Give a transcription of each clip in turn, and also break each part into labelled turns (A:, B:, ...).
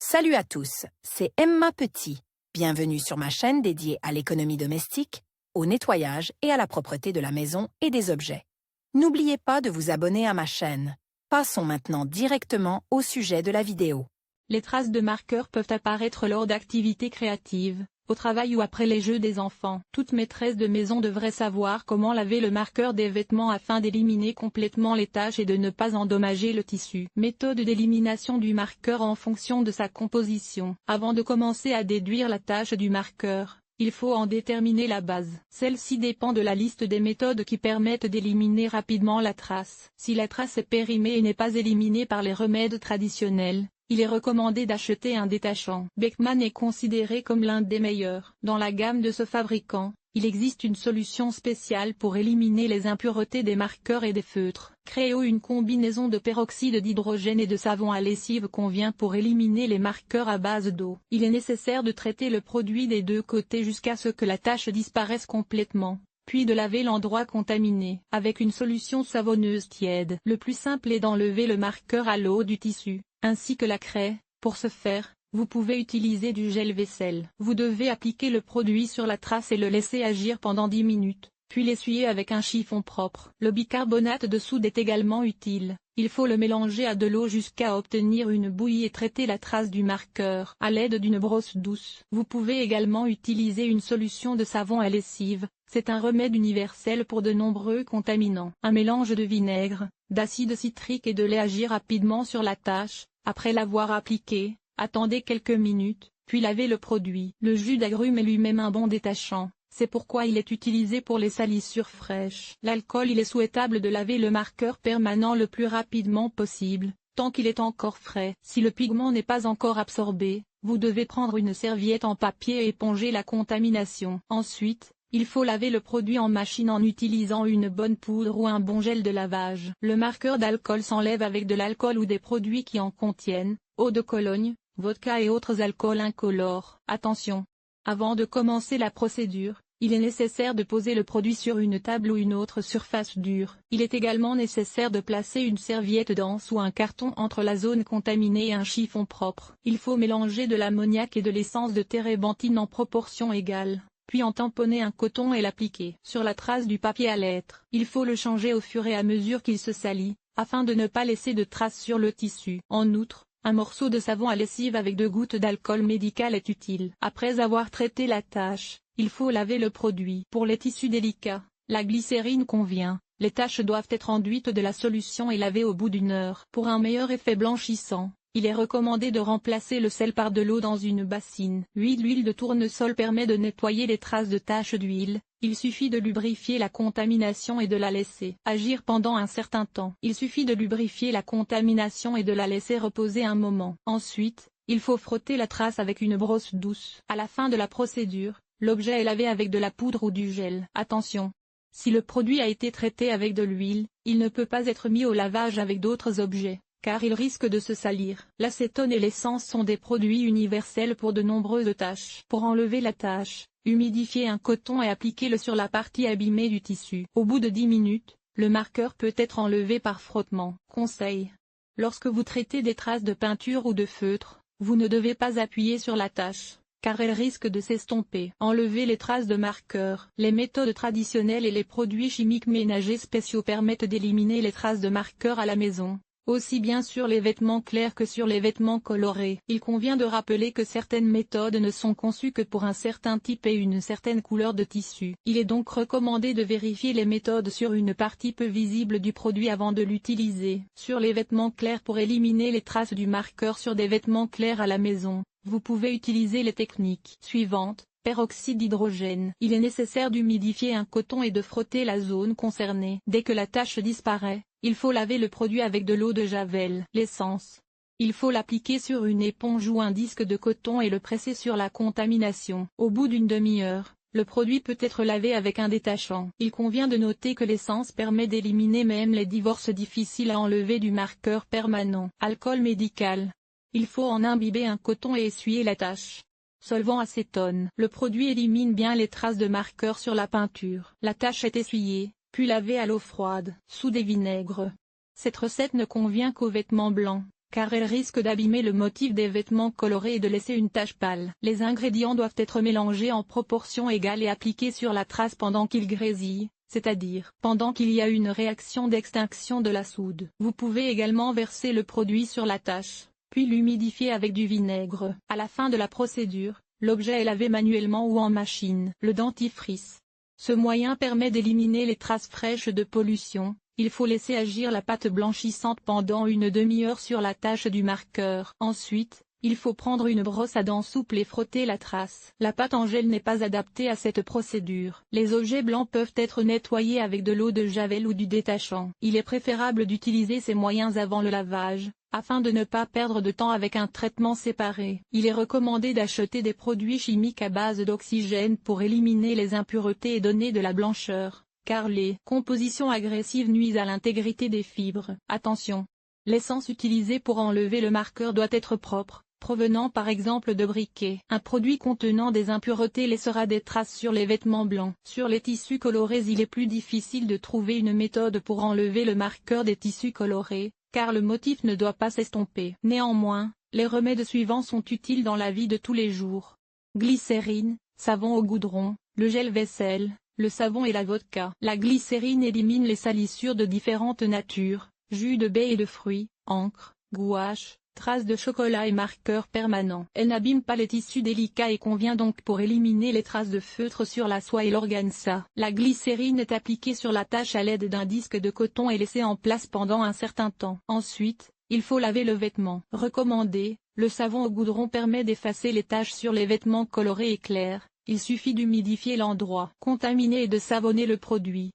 A: Salut à tous, c'est Emma Petit. Bienvenue sur ma chaîne dédiée à l'économie domestique, au nettoyage et à la propreté de la maison et des objets. N'oubliez pas de vous abonner à ma chaîne. Passons maintenant directement au sujet de la vidéo.
B: Les traces de marqueurs peuvent apparaître lors d'activités créatives, au travail ou après les jeux des enfants. Toute maîtresse de maison devrait savoir comment laver le marqueur des vêtements afin d'éliminer complètement les taches et de ne pas endommager le tissu. Méthode d'élimination du marqueur en fonction de sa composition. Avant de commencer à déduire la tache du marqueur, il faut en déterminer la base. Celle-ci dépend de la liste des méthodes qui permettent d'éliminer rapidement la trace. Si la trace est périmée et n'est pas éliminée par les remèdes traditionnels, il est recommandé d'acheter un détachant. Beckman est considéré comme l'un des meilleurs. Dans la gamme de ce fabricant, il existe une solution spéciale pour éliminer les impuretés des marqueurs et des feutres. Créo, une combinaison de peroxyde d'hydrogène et de savon à lessive convient pour éliminer les marqueurs à base d'eau. Il est nécessaire de traiter le produit des deux côtés jusqu'à ce que la tache disparaisse complètement, puis de laver l'endroit contaminé avec une solution savonneuse tiède. Le plus simple est d'enlever le marqueur à l'eau du tissu, ainsi que la craie. Pour ce faire, vous pouvez utiliser du gel vaisselle. Vous devez appliquer le produit sur la trace et le laisser agir pendant 10 minutes, puis l'essuyer avec un chiffon propre. Le bicarbonate de soude est également utile. Il faut le mélanger à de l'eau jusqu'à obtenir une bouillie et traiter la trace du marqueur à l'aide d'une brosse douce. Vous pouvez également utiliser une solution de savon à lessive. C'est un remède universel pour de nombreux contaminants. Un mélange de vinaigre, d'acide citrique et de lait agit rapidement sur la tache. Après l'avoir appliqué, attendez quelques minutes, puis lavez le produit. Le jus d'agrumes est lui-même un bon détachant. C'est pourquoi il est utilisé pour les salissures fraîches. L'alcool. Il est souhaitable de laver le marqueur permanent le plus rapidement possible, tant qu'il est encore frais. Si le pigment n'est pas encore absorbé, vous devez prendre une serviette en papier et éponger la contamination. Ensuite, il faut laver le produit en machine en utilisant une bonne poudre ou un bon gel de lavage. Le marqueur d'alcool s'enlève avec de l'alcool ou des produits qui en contiennent, eau de Cologne, vodka et autres alcools incolores. Attention! Avant de commencer la procédure, il est nécessaire de poser le produit sur une table ou une autre surface dure. Il est également nécessaire de placer une serviette dense ou un carton entre la zone contaminée et un chiffon propre. Il faut mélanger de l'ammoniac et de l'essence de térébenthine en proportion égale, puis en tamponner un coton et l'appliquer sur la trace du papier à lettres. Il faut le changer au fur et à mesure qu'il se salit, afin de ne pas laisser de traces sur le tissu. En outre, un morceau de savon à lessive avec 2 gouttes d'alcool médical est utile. Après avoir traité la tache, il faut laver le produit. Pour les tissus délicats, la glycérine convient. Les taches doivent être enduites de la solution et lavées au bout d'1 heure. Pour un meilleur effet blanchissant, il est recommandé de remplacer le sel par de l'eau dans une bassine. L'huile de tournesol permet de nettoyer les traces de taches d'huile. Il suffit de lubrifier la contamination et de la laisser agir pendant un certain temps. Il suffit de lubrifier la contamination et de la laisser reposer un moment. Ensuite, il faut frotter la trace avec une brosse douce. À la fin de la procédure, l'objet est lavé avec de la poudre ou du gel. Attention! Si le produit a été traité avec de l'huile, il ne peut pas être mis au lavage avec d'autres objets, car il risque de se salir. L'acétone et l'essence sont des produits universels pour de nombreuses taches. Pour enlever la tache, humidifiez un coton et appliquez-le sur la partie abîmée du tissu. Au bout de 10 minutes, le marqueur peut être enlevé par frottement. Conseil: lorsque vous traitez des traces de peinture ou de feutre, vous ne devez pas appuyer sur la tache, car elle risque de s'estomper. Enlever les traces de marqueur. Les méthodes traditionnelles et les produits chimiques ménagers spéciaux permettent d'éliminer les traces de marqueur à la maison, aussi bien sur les vêtements clairs que sur les vêtements colorés. Il convient de rappeler que certaines méthodes ne sont conçues que pour un certain type et une certaine couleur de tissu. Il est donc recommandé de vérifier les méthodes sur une partie peu visible du produit avant de l'utiliser. Sur les vêtements clairs. Pour éliminer les traces du marqueur sur des vêtements clairs à la maison, vous pouvez utiliser les techniques suivantes. Peroxyde d'hydrogène. Il est nécessaire d'humidifier un coton et de frotter la zone concernée. Dès que la tache disparaît, il faut laver le produit avec de l'eau de javel. L'essence. Il faut l'appliquer sur une éponge ou un disque de coton et le presser sur la contamination. Au bout d'une demi-heure, le produit peut être lavé avec un détachant. Il convient de noter que l'essence permet d'éliminer même les divorces difficiles à enlever du marqueur permanent. Alcool médical. Il faut en imbiber un coton et essuyer la tache. Solvant acétone. Le produit élimine bien les traces de marqueur sur la peinture. La tache est essuyée, puis lavée à l'eau froide, sous des vinaigres. Cette recette ne convient qu'aux vêtements blancs. car elles risquent d'abîmer le motif des vêtements colorés et de laisser une tache pâle. Les ingrédients doivent être mélangés en proportion égale et appliqués sur la trace pendant qu'ils grésillent, c'est-à-dire pendant qu'il y a une réaction d'extinction de la soude. Vous pouvez également verser le produit sur la tache, puis l'humidifier avec du vinaigre. À la fin de la procédure, l'objet est lavé manuellement ou en machine. Le dentifrice. Ce moyen permet d'éliminer les traces fraîches de pollution. Il faut laisser agir la pâte blanchissante pendant une demi-heure sur la tache du marqueur. Ensuite, il faut prendre une brosse à dents souple et frotter la trace. La pâte en gel n'est pas adaptée à cette procédure. Les objets blancs peuvent être nettoyés avec de l'eau de javel ou du détachant. Il est préférable d'utiliser ces moyens avant le lavage, afin de ne pas perdre de temps avec un traitement séparé. Il est recommandé d'acheter des produits chimiques à base d'oxygène pour éliminer les impuretés et donner de la blancheur, car les compositions agressives nuisent à l'intégrité des fibres. Attention! L'essence utilisée pour enlever le marqueur doit être propre, provenant par exemple de briquet. Un produit contenant des impuretés laissera des traces sur les vêtements blancs. Sur les tissus colorés, il est plus difficile de trouver une méthode pour enlever le marqueur des tissus colorés, car le motif ne doit pas s'estomper. Néanmoins, les remèdes suivants sont utiles dans la vie de tous les jours. Glycérine, savon au goudron, le gel vaisselle, le savon et la vodka. La glycérine élimine les salissures de différentes natures, jus de baies et de fruits, encre, gouache, traces de chocolat et marqueurs permanents. Elle n'abîme pas les tissus délicats et convient donc pour éliminer les traces de feutre sur la soie et l'organza. La glycérine est appliquée sur la tache à l'aide d'un disque de coton et laissée en place pendant un certain temps. Ensuite, il faut laver le vêtement. Recommandé, le savon au goudron permet d'effacer les taches sur les vêtements colorés et clairs. Il suffit d'humidifier l'endroit contaminé et de savonner le produit.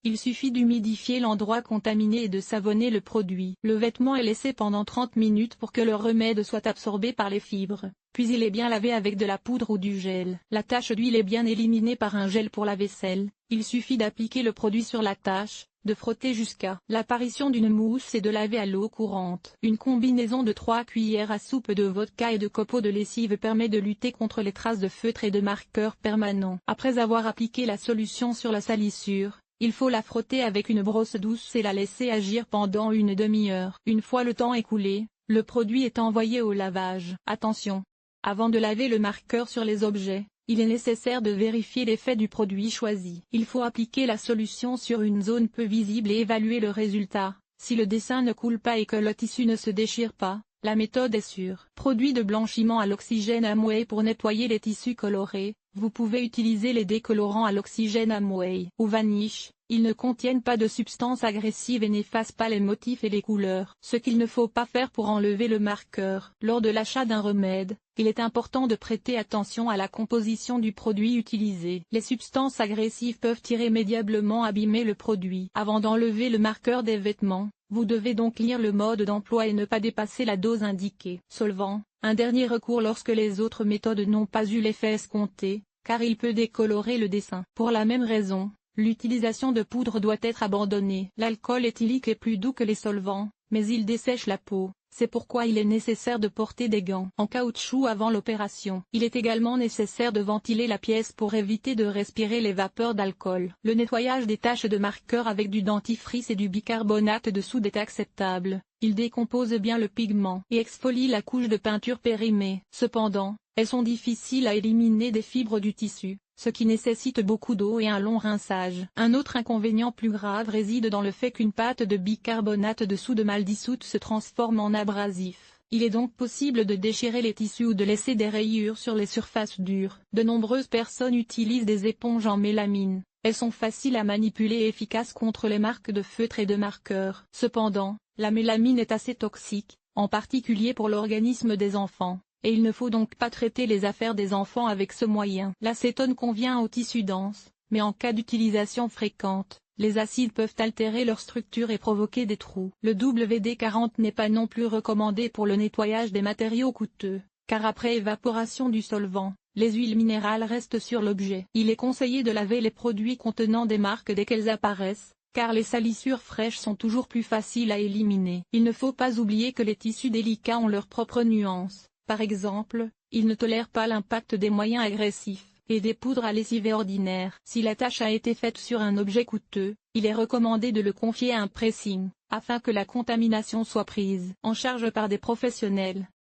B: Le vêtement est laissé pendant 30 minutes pour que le remède soit absorbé par les fibres, puis il est bien lavé avec de la poudre ou du gel. La tache d'huile est bien éliminée par un gel pour la vaisselle. Il suffit d'appliquer le produit sur la tache, de frotter jusqu'à l'apparition d'une mousse et de laver à l'eau courante. Une combinaison de 3 cuillères à soupe de vodka et de copeaux de lessive permet de lutter contre les traces de feutre et de marqueurs permanents. Après avoir appliqué la solution sur la salissure, il faut la frotter avec une brosse douce et la laisser agir pendant une demi-heure. Une fois le temps écoulé, le produit est envoyé au lavage. Attention! Avant de laver le marqueur sur les objets, il est nécessaire de vérifier l'effet du produit choisi. Il faut appliquer la solution sur une zone peu visible et évaluer le résultat. Si le dessin ne coule pas et que le tissu ne se déchire pas, la méthode est sûre. Produit de blanchiment à l'oxygène Amway pour nettoyer les tissus colorés. Vous pouvez utiliser les décolorants à l'oxygène Amway ou Vanish. Ils ne contiennent pas de substances agressives et n'effacent pas les motifs et les couleurs. Ce qu'il ne faut pas faire pour enlever le marqueur. Lors de l'achat d'un remède, il est important de prêter attention à la composition du produit utilisé. Les substances agressives peuvent irrémédiablement abîmer le produit. Avant d'enlever le marqueur des vêtements, vous devez donc lire le mode d'emploi et ne pas dépasser la dose indiquée. Solvant, un dernier recours lorsque les autres méthodes n'ont pas eu l'effet escompté, car il peut décolorer le dessin. Pour la même raison, l'utilisation de poudre doit être abandonnée. L'alcool éthylique est plus doux que les solvants, mais il dessèche la peau. C'est pourquoi il est nécessaire de porter des gants en caoutchouc avant l'opération. Il est également nécessaire de ventiler la pièce pour éviter de respirer les vapeurs d'alcool. Le nettoyage des taches de marqueur avec du dentifrice et du bicarbonate de soude est acceptable. Il décompose bien le pigment et exfolie la couche de peinture périmée. Cependant, elles sont difficiles à éliminer des fibres du tissu, ce qui nécessite beaucoup d'eau et un long rinçage. Un autre inconvénient plus grave réside dans le fait qu'une pâte de bicarbonate de soude mal dissoute se transforme en abrasif. Il est donc possible de déchirer les tissus ou de laisser des rayures sur les surfaces dures. De nombreuses personnes utilisent des éponges en mélamine. Elles sont faciles à manipuler et efficaces contre les marques de feutre et de marqueurs. Cependant, la mélamine est assez toxique, en particulier pour l'organisme des enfants. Et il ne faut donc pas traiter les affaires des enfants avec ce moyen. L'acétone convient aux tissus denses, mais en cas d'utilisation fréquente, les acides peuvent altérer leur structure et provoquer des trous. Le WD-40 n'est pas non plus recommandé pour le nettoyage des matériaux coûteux, car après évaporation du solvant, les huiles minérales restent sur l'objet. Il est conseillé de laver les produits contenant des marques dès qu'elles apparaissent, car les salissures fraîches sont toujours plus faciles à éliminer. Il ne faut pas oublier que les tissus délicats ont leurs propres nuances. Par exemple, ils ne tolèrent pas l'impact des moyens agressifs et des poudres à lessiver ordinaires. Si la tâche a été faite sur un objet coûteux, il est recommandé de le confier à un pressing, afin que la contamination soit prise en charge par des professionnels.